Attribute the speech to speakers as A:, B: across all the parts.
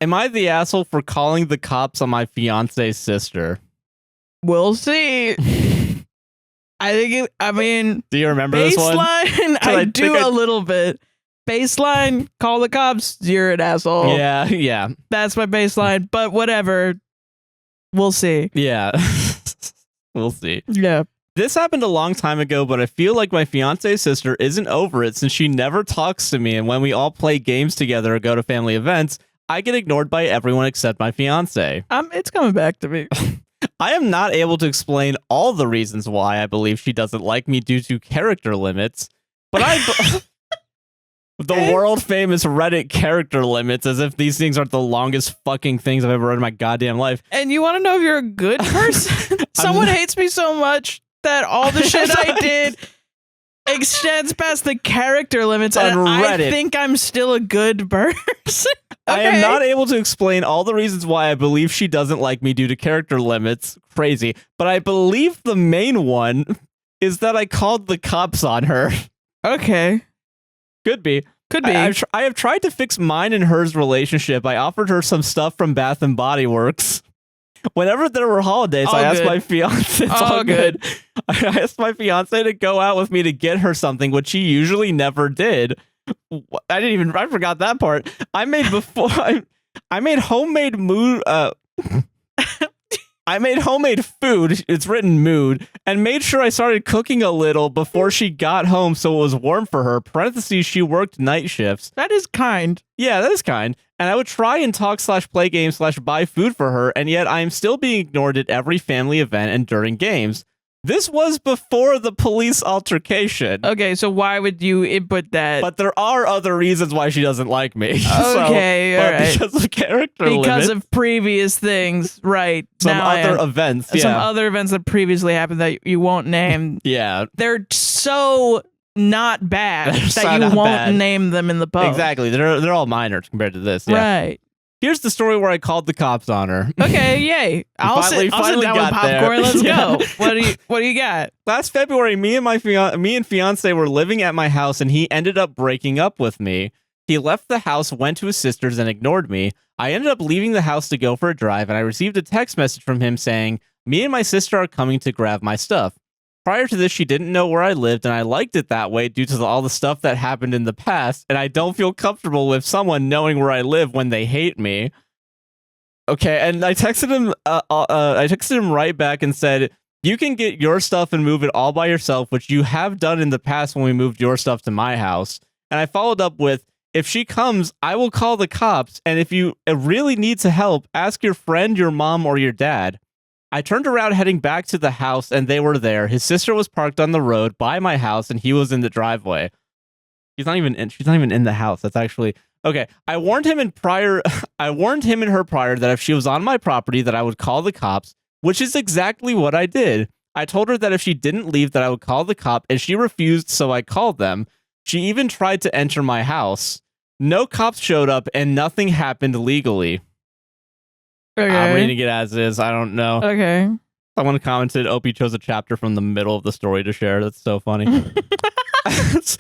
A: Am I the asshole for calling the cops on my fiance's sister?
B: We'll see. I mean,
A: do you remember this one?
B: Baseline, I do a little bit. Baseline, call the cops, you're an asshole.
A: Yeah.
B: That's my baseline, but whatever. We'll see.
A: Yeah. We'll see.
B: Yeah.
A: This happened a long time ago, but I feel like my fiance's sister isn't over it since she never talks to me, and when we all play games together or go to family events, I get ignored by everyone except my fiance.
B: It's coming back to me.
A: I am not able to explain all the reasons why I believe she doesn't like me due to character limits, but the world famous Reddit character limits, as if these things aren't the longest fucking things I've ever read in my goddamn life.
B: And you want to know if you're a good person? Someone hates me so much that all the shit I did extends past the character limits, and I think I'm still a good person. Okay.
A: I am not able to explain all the reasons why I believe she doesn't like me due to character limits. Crazy. But I believe the main one is that I called the cops on her.
B: Okay.
A: Could be. I have tried to fix mine and hers relationship. I offered her some stuff from Bath and Body Works. Whenever there were holidays, I asked my fiance. It's all good. I asked my fiance to go out with me to get her something, which he usually never did. I forgot that part. I made homemade mood. I made homemade food. It's written mood, and made sure I started cooking a little before she got home, so it was warm for her. Parentheses, she worked night shifts.
B: That is kind.
A: Yeah, that is kind. And I would try and talk / play games / buy food for her, and yet I am still being ignored at every family event and during games. This was before the police altercation.
B: Okay, so why would you input that?
A: But there are other reasons why she doesn't like me.
B: Okay, all right.
A: Because of character limits.
B: Because of previous things, right.
A: Some other events, yeah.
B: Some other events that previously happened that you won't name.
A: Yeah.
B: They're so not bad that you won't name them in the post.
A: Exactly. They're all minor compared to this. Yeah.
B: Right.
A: Here's the story where I called the cops on her.
B: Okay, yay. I'll sit down with popcorn. Let's go. What do you got?
A: Last February, me and fiance were living at my house, and he ended up breaking up with me. He left the house, went to his sister's, and ignored me. I ended up leaving the house to go for a drive, and I received a text message from him saying, "Me and my sister are coming to grab my stuff." Prior to this, she didn't know where I lived, and I liked it that way due to all the stuff that happened in the past, and I don't feel comfortable with someone knowing where I live when they hate me. Okay, and I texted him right back and said, "You can get your stuff and move it all by yourself, which you have done in the past when we moved your stuff to my house." And I followed up with, "If she comes, I will call the cops, and if you really need to help, ask your friend, your mom, or your dad." I turned around heading back to the house, and they were there. His sister was parked on the road by my house, and he was in the driveway. She's not even in the house. That's actually okay. I warned him and her prior that if she was on my property, that I would call the cops, which is exactly what I did. I told her that if she didn't leave, that I would call the cop, and she refused, so I called them. She even tried to enter my house. No cops showed up, and nothing happened legally.
B: Okay.
A: I'm reading it as is. I don't know.
B: Okay.
A: Someone commented, Opie chose a chapter from the middle of the story to share. That's so funny.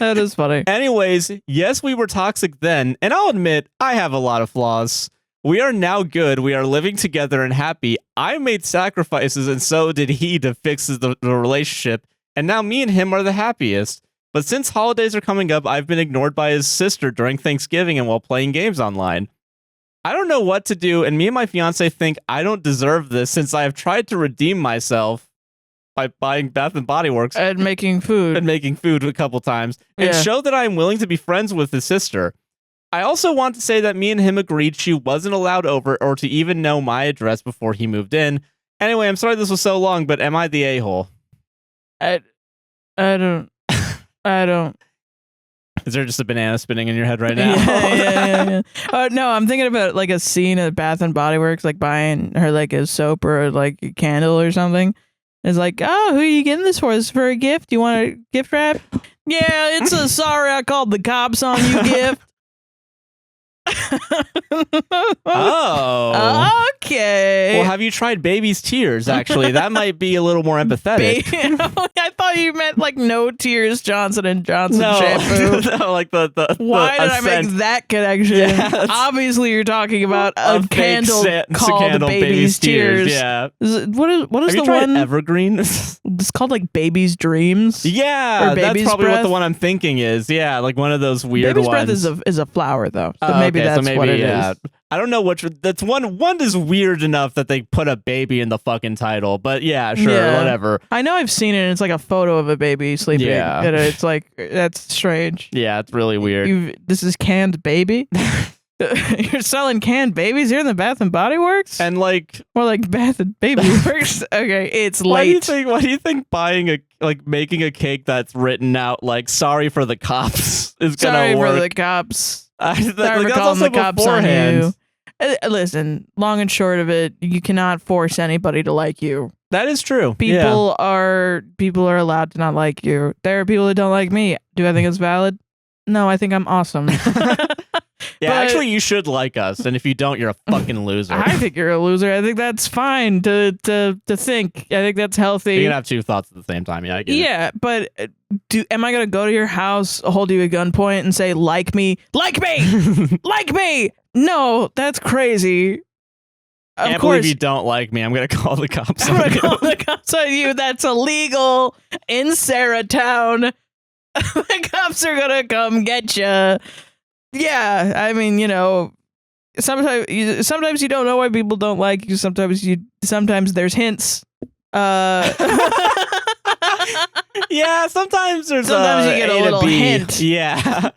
B: That is funny.
A: Anyways, yes, we were toxic then, and I'll admit, I have a lot of flaws. We are now good. We are living together and happy. I made sacrifices, and so did he, to fix the relationship, and now me and him are the happiest. But since holidays are coming up, I've been ignored by his sister during Thanksgiving and while playing games online. I don't know what to do, and me and my fiance think I don't deserve this since I have tried to redeem myself by buying Bath and Body Works
B: and making food
A: a couple times and show that I am willing to be friends with his sister. I also want to say that me and him agreed she wasn't allowed over or to even know my address before he moved in. Anyway, I'm sorry this was so long, but am I the a-hole?
B: I don't.
A: Is there just a banana spinning in your head right now?
B: Yeah. No, I'm thinking about like a scene at Bath and Body Works, like buying her like a soap or like a candle or something. It's like, oh, who are you getting this for? Is this for a gift? You want a gift wrap? Yeah, it's a sorry I called the cops on you gift.
A: Oh.
B: Okay.
A: Well, have you tried Baby's Tears, actually? That might be a little more empathetic.
B: I thought thought you meant like No Tears Johnson and Johnson shampoo.
A: No, like the
B: Why did I make that connection?
A: Yeah,
B: Obviously, you're talking about
A: a
B: a
A: fake
B: candle called
A: candle,
B: Baby's Tears.
A: Yeah.
B: What is
A: Have
B: the
A: you tried
B: one?
A: Evergreen?
B: It's called like Baby's Dreams.
A: Yeah,
B: Or
A: that's
B: Baby's
A: probably what
B: Breath?
A: the one I'm thinking is. Yeah, like one of those weird
B: Baby's
A: ones.
B: Breath is a flower though, so
A: Oh,
B: maybe
A: okay,
B: that's what it is.
A: yeah. I don't know which. That's one is weird enough that they put a baby in the fucking title. But yeah, sure,
B: Yeah.
A: whatever.
B: I know I've seen it. And it's like a photo of a baby sleeping.
A: Yeah.
B: And it's like that's strange.
A: Yeah, it's really weird.
B: This is canned baby. You're selling canned babies here in the Bath and Body Works,
A: And like,
B: more like Bath and Baby Works. Okay, it's
A: why do you
B: late.
A: think? Why do you think making a cake that's written out like "Sorry for the cops" is
B: Sorry
A: gonna work?
B: for the cops.
A: Sorry
B: Sorry for calling the cops on you. Listen, long and short of it, you cannot force anybody to like you.
A: That is true.
B: People are allowed to not like you. There are people that don't like me. Do I think it's valid? No, I think I'm awesome.
A: Yeah,
B: But-
A: actually, you should like us, and if you don't, you're a fucking loser.
B: I think you're a loser. I think that's fine to think. I think that's healthy.
A: You can have two thoughts at the same time. Yeah, I get it.
B: Yeah, but am I gonna go to your house, hold you at gunpoint, and say like me, like me? No, that's crazy. Of
A: Can't
B: course,
A: believe you don't like me. I'm gonna call the cops
B: I'm
A: on
B: gonna
A: you.
B: call the cops on you. That's illegal in Saratown. The cops are gonna come get you. Yeah, I mean, sometimes you don't know why people don't like you. Sometimes there's hints.
A: Yeah, sometimes there's
B: Sometimes you get a
A: to
B: little
A: B.
B: hint.
A: Yeah.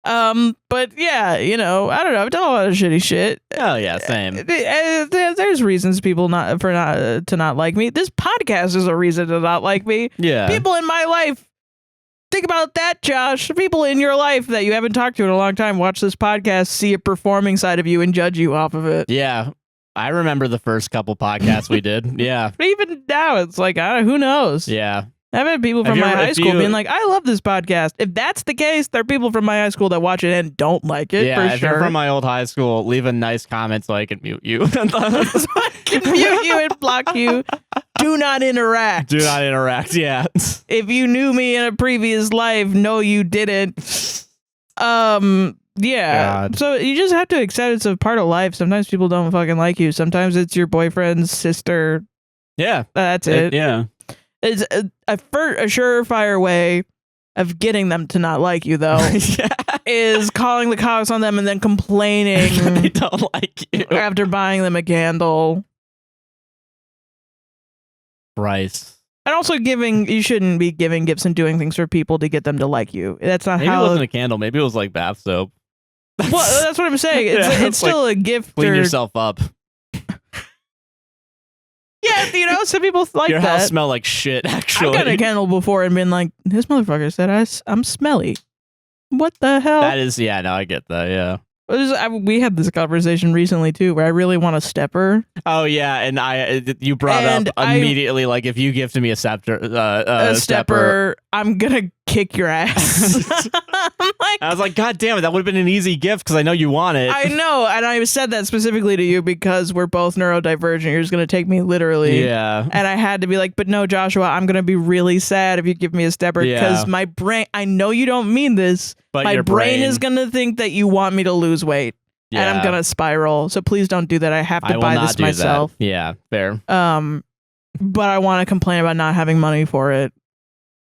B: But yeah, I don't know. I've done a lot of shitty shit.
A: Oh yeah, same.
B: There's reasons people to not like me. This podcast is a reason to not like me.
A: Yeah.
B: People in my life. Think about that, Josh. People in your life that you haven't talked to in a long time watch this podcast, see a performing side of you, and judge you off of it.
A: Yeah. I remember the first couple podcasts we did. Yeah.
B: But even now, it's like, who knows?
A: Yeah.
B: I've had people from my high school being like, I love this podcast. If that's the case, there are people from my high school that watch it and don't like it,
A: Yeah,
B: for
A: if
B: sure.
A: you're from my old high school, leave a nice comment so I can mute you.
B: So I can mute you and block you. Do not interact.
A: Do not interact. Yeah.
B: If you knew me in a previous life, no, you didn't. Yeah.
A: God.
B: So you just have to accept it's a part of life. Sometimes people don't fucking like you. Sometimes it's your boyfriend's sister.
A: Yeah.
B: That's it.
A: Yeah.
B: It's a surefire way of getting them to not like you, though,
A: Yeah.
B: is calling the cops on them and then
A: They
B: complaining
A: don't like you.
B: after buying them a candle.
A: Christ.
B: And also you shouldn't be giving gifts and doing things for people to get them to like you. That's not
A: Maybe it
B: how.
A: wasn't a candle. Maybe it was like bath soap.
B: Well, that's what I'm saying. It's,
A: Yeah,
B: it's
A: it's
B: still a gift.
A: Clean
B: or,
A: yourself up.
B: yeah, some people like
A: Your
B: that.
A: house smell like shit,
B: I've
A: actually.
B: got a candle before and been like, this motherfucker said I'm smelly. What the hell?
A: That is, yeah, no, I get that, yeah.
B: We had this conversation recently too, where I really want a stepper.
A: Oh yeah, and you brought
B: And
A: up immediately like if you gifted me a scepter,
B: A stepper, I'm gonna kick your ass. I'm like,
A: I was like, God damn it, that would have been an easy gift because I know you want it.
B: I know, and I said that specifically to you because we're both neurodivergent. You're just gonna take me literally.
A: Yeah.
B: And I had to be like, but no, Joshua, I'm gonna be really sad if you give me a stepper because
A: Yeah.
B: my brain. I know you don't mean this.
A: But
B: My
A: your
B: brain is gonna think that you want me to lose weight, and I'm
A: Yeah.
B: gonna spiral. So please don't do that. I have
A: I
B: to
A: will
B: buy
A: not
B: this
A: do
B: myself.
A: That. Yeah, fair.
B: But I want to complain about not having money for it.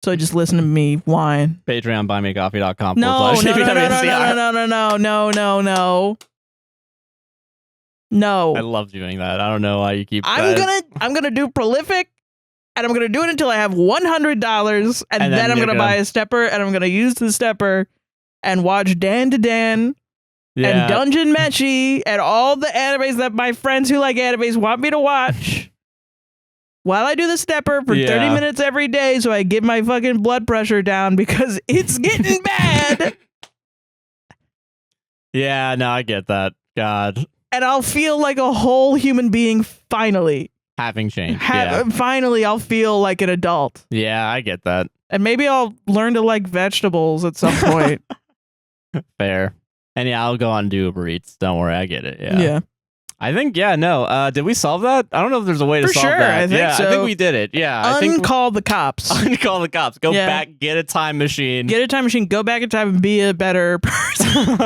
B: So just listen to me whine.
A: Patreon, buymeacoffee.com.
B: No, no, no, no, no,
A: APWSTR.
B: no, no, no, no, no, no. No.
A: I love doing that. I don't know why you keep.
B: I'm gonna do prolific, and I'm gonna do it until I have $100, and
A: And then
B: then I'm
A: you're
B: gonna buy a stepper, and I'm gonna use the stepper and watch Dan to Dan
A: Yeah.
B: and Dungeon Meshi and all the animes that my friends who like animes want me to watch. While I do the stepper for 30
A: Yeah.
B: minutes every day so I get my fucking blood pressure down because it's getting bad.
A: Yeah, no, I get that. God,
B: And I'll feel like a whole human being finally.
A: having changed. Yeah.
B: Finally, I'll feel like an adult.
A: Yeah, I get that.
B: And maybe I'll learn to like vegetables at some point.
A: Fair. And yeah, I'll go on and do Uber Eats. Don't worry, I get it. Yeah.
B: Yeah.
A: I think, yeah, no. Did we solve that? I don't know if there's a way to
B: For
A: solve
B: sure,
A: that.
B: I think
A: yeah,
B: so.
A: I think we did it. Yeah, I think
B: Uncall the cops.
A: uncall the cops. Go
B: Yeah.
A: back, get a time machine.
B: Get a time machine, go back in time and be a better person.